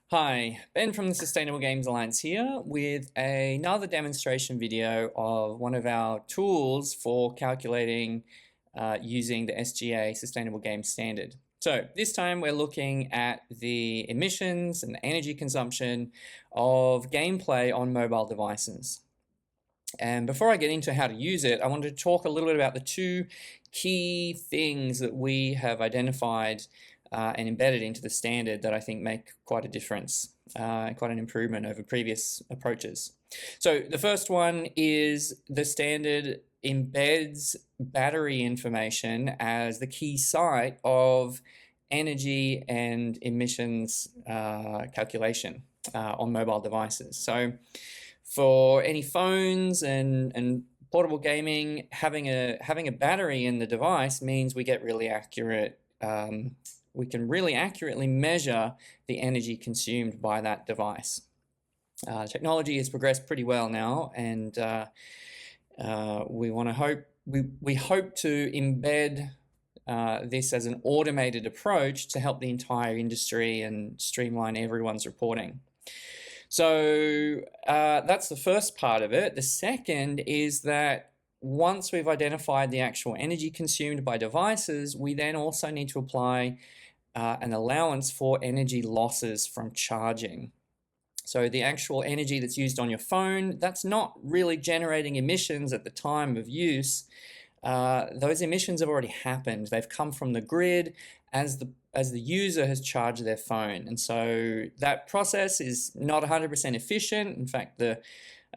Hi, Ben from the Sustainable Games Alliance here with another demonstration video of one of our tools for calculating using the SGA Sustainable Games Standard. So this time we're looking at the emissions and the energy consumption of gameplay on mobile devices. And before I get into how to use it, I wanted to talk a little bit about the two key things that we have identified and embedded into the standard that I think make quite a difference, quite an improvement over previous approaches. So the first one is the standard embeds battery information as the key site of energy and emissions calculation on mobile devices. So for any phones and portable gaming, having a battery in the device means we get really accurate. We can really accurately measure the energy consumed by that device. Technology has progressed pretty well now, and we hope to embed this as an automated approach to help the entire industry and streamline everyone's reporting. So that's the first part of it. The second is that once we've identified the actual energy consumed by devices, we then also need to apply an allowance for energy losses from charging. So the actual energy that's used on your phone, that's not really generating emissions at the time of use. Those emissions have already happened. They've come from the grid as the user has charged their phone. And so that process is not 100% efficient. In fact, the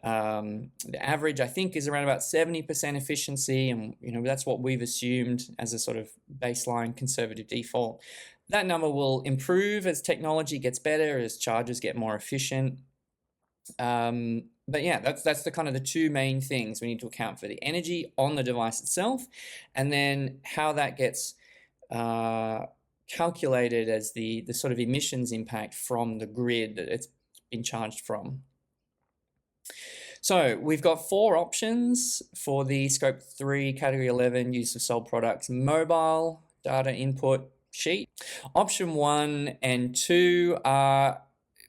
average, I think, is around about 70% efficiency, and that's what we've assumed as a sort of baseline conservative default. That number will improve as technology gets better, as chargers get more efficient. But yeah, that's the kind of the two main things. We need to account for the energy on the device itself, and then how that gets calculated as the sort of emissions impact from the grid that it's been charged from. So we've got four options for the Scope 3 Category 11 use of sold products mobile data input sheet. Option 1 and 2 are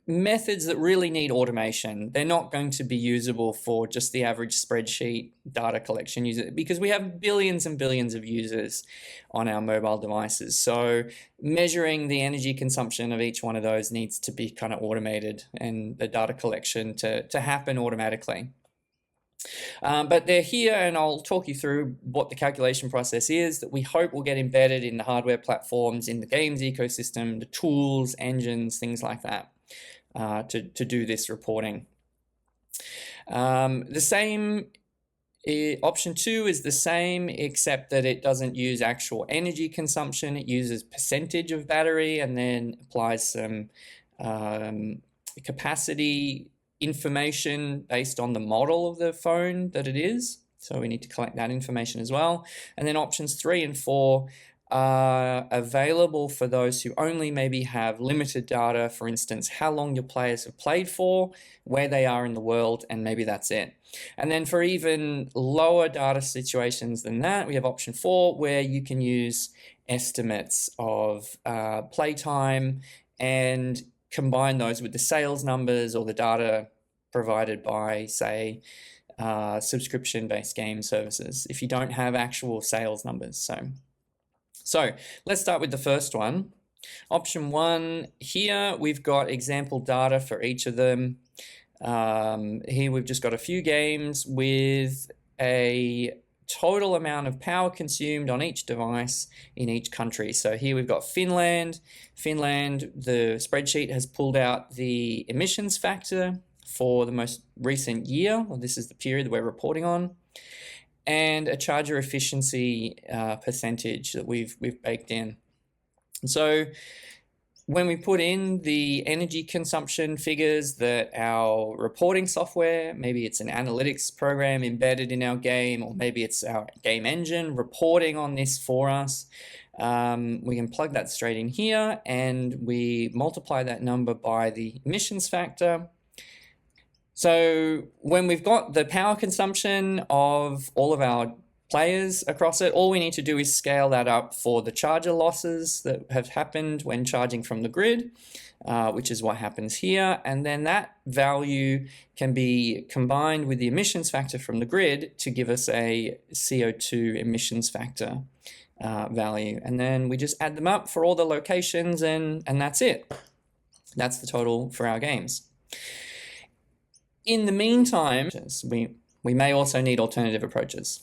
methods that really need automation. They're not going to be usable for just the average spreadsheet data collection user because we have billions and billions of users on our mobile devices. So measuring the energy consumption of each one of those needs to be kind of automated and the data collection to happen automatically. But they're here, and I'll talk you through what the calculation process is that we hope will get embedded in the hardware platforms, in the games ecosystem, the tools, engines, things like that, to do this reporting. The same option 2 is the same, except that it doesn't use actual energy consumption. It uses percentage of battery and then applies some capacity information based on the model of the phone that it is. So we need to collect that information as well. And then options 3 and 4 are available for those who only maybe have limited data, for instance, how long your players have played for, where they are in the world, and maybe that's it. And then for even lower data situations than that, we have option 4, where you can use estimates of playtime and combine those with the sales numbers or the data provided by, say, subscription-based game services if you don't have actual sales numbers. So let's start with the first one. Option 1, here we've got example data for each of them. Here we've just got a few games with a total amount of power consumed on each device in each country. So here we've got Finland. Finland, the spreadsheet has pulled out the emissions factor for the most recent year. Well, this is the period that we're reporting on, and a charger efficiency percentage that we've baked in. So when we put in the energy consumption figures that our reporting software, maybe it's an analytics program embedded in our game, or maybe it's our game engine reporting on this for us, we can plug that straight in here, and we multiply that number by the emissions factor. So when we've got the power consumption of all of our players across it. All we need to do is scale that up for the charger losses that have happened when charging from the grid, which is what happens here. And then that value can be combined with the emissions factor from the grid to give us a CO2 emissions factor value. And then we just add them up for all the locations, and that's it. That's the total for our games. In the meantime, we may also need alternative approaches.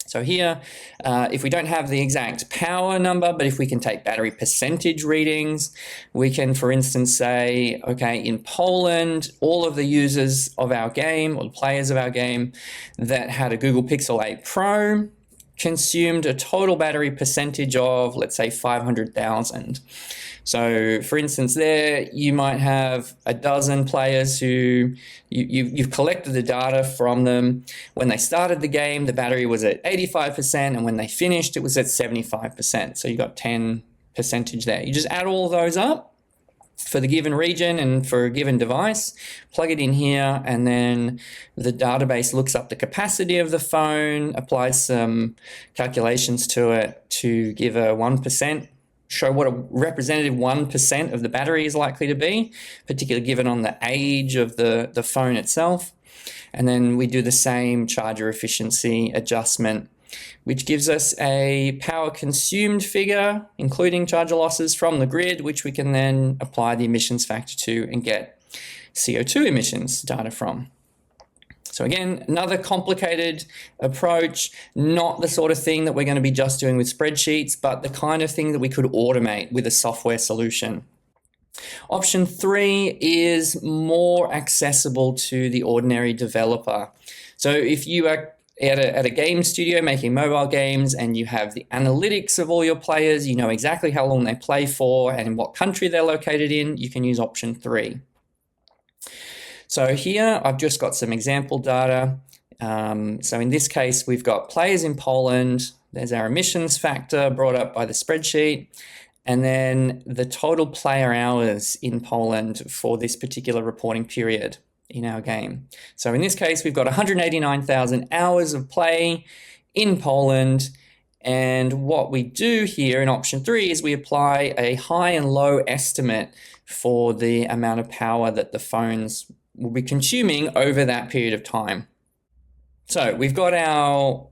So here, if we don't have the exact power number, but if we can take battery percentage readings, we can, for instance, say, okay, in Poland, all of the users of our game, or the players of our game that had a Google Pixel 8 Pro consumed a total battery percentage of, let's say, 500,000. So, for instance, there you might have a dozen players who you've collected the data from them. When they started the game, the battery was at 85%, and when they finished, it was at 75%. So you got 10% there. You just add all of those up for the given region and for a given device, plug it in here, and then the database looks up the capacity of the phone, applies some calculations to it to give a 1%, show what a representative 1% of the battery is likely to be, particularly given on the age of the phone itself. And then we do the same charger efficiency adjustment, which gives us a power consumed figure, including charger losses from the grid, which we can then apply the emissions factor to and get CO2 emissions data from. So again, another complicated approach, not the sort of thing that we're going to be just doing with spreadsheets, but the kind of thing that we could automate with a software solution. Option 3 is more accessible to the ordinary developer. So if you are at a game studio making mobile games and you have the analytics of all your players, you know exactly how long they play for and in what country they're located in, you can use option 3. So here I've just got some example data. So in this case, we've got players in Poland. There's our emissions factor brought up by the spreadsheet. And then the total player hours in Poland for this particular reporting period in our game. So in this case, we've got 189,000 hours of play in Poland. And what we do here in option 3 is we apply a high and low estimate for the amount of power that the phones will be consuming over that period of time. So we've got our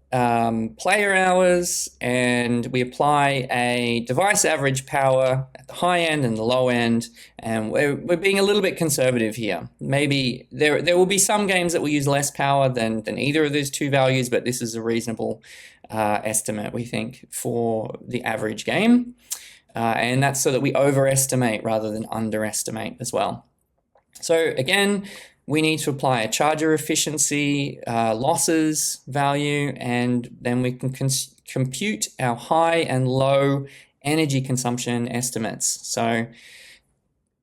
player hours, and we apply a device average power at the high end and the low end, and we're being a little bit conservative here. Maybe there will be some games that will use less power than either of those two values, but this is a reasonable estimate, we think, for the average game. And that's so that we overestimate rather than underestimate as well. So again, we need to apply a charger efficiency losses value, and then we can compute our high and low energy consumption estimates. So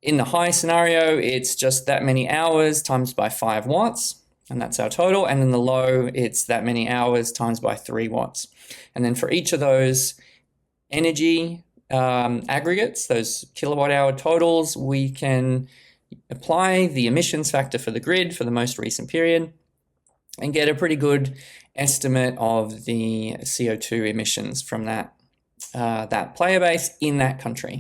in the high scenario, it's just that many hours times by 5 watts, and that's our total. And in the low, it's that many hours times by 3 watts. And then for each of those energy aggregates, those kilowatt hour totals, we can apply the emissions factor for the grid for the most recent period and get a pretty good estimate of the CO2 emissions from that player base in that country.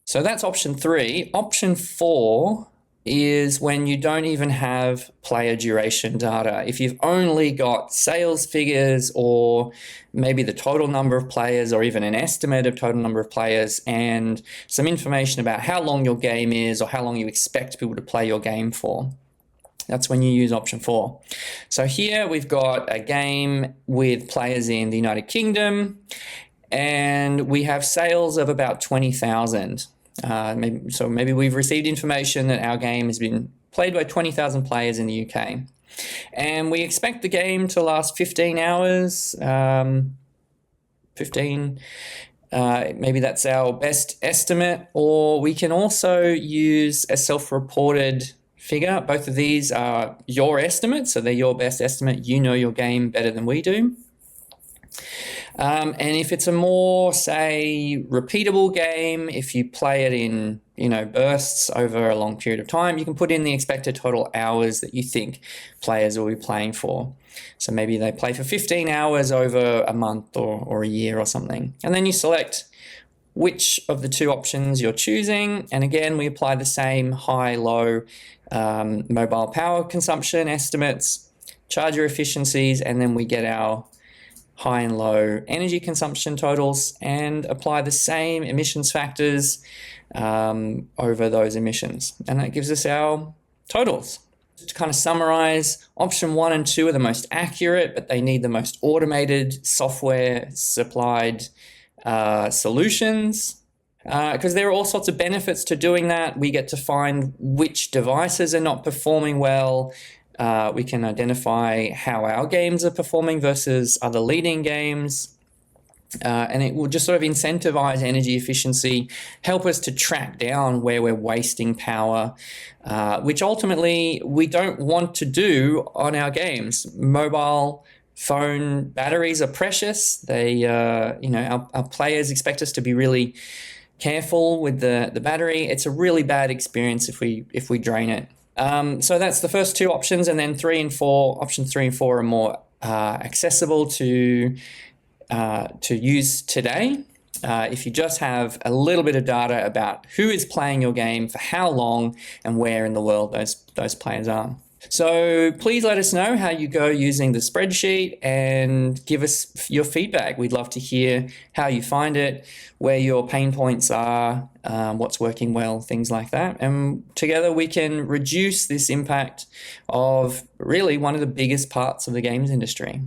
So that's option 3. Option 4 is when you don't even have player duration data. If you've only got sales figures or maybe the total number of players or even an estimate of total number of players and some information about how long your game is or how long you expect people to play your game for, that's when you use option 4. So here we've got a game with players in the United Kingdom, and we have sales of about 20,000. So maybe we've received information that our game has been played by 20,000 players in the UK. And we expect the game to last 15 hours, maybe that's our best estimate, or we can also use a self-reported figure. Both of these are your estimates, so they're your best estimate. You know your game better than we do. And if it's a more, say, repeatable game, if you play it in bursts over a long period of time, you can put in the expected total hours that you think players will be playing for. So maybe they play for 15 hours over a month or a year or something. And then you select which of the two options you're choosing. And again, we apply the same high-low mobile power consumption estimates, charger efficiencies, and then we get our high and low energy consumption totals and apply the same emissions factors over those emissions. And that gives us our totals. To kind of summarize, option 1 and 2 are the most accurate, but they need the most automated software supplied solutions. Because there are all sorts of benefits to doing that. We get to find which devices are not performing well. We can identify how our games are performing versus other leading games. And it will just sort of incentivize energy efficiency, help us to track down where we're wasting power, which ultimately we don't want to do on our games. Mobile phone batteries are precious. They, our players expect us to be really careful with the battery. It's a really bad experience if we drain it. So that's the first two options, and then options 3 and 4 are more accessible to use today. If you just have a little bit of data about who is playing your game, for how long, and where in the world those players are. So please let us know how you go using the spreadsheet and give us your feedback. We'd love to hear how you find it, where your pain points are, what's working well, things like that. And together we can reduce this impact of really one of the biggest parts of the games industry.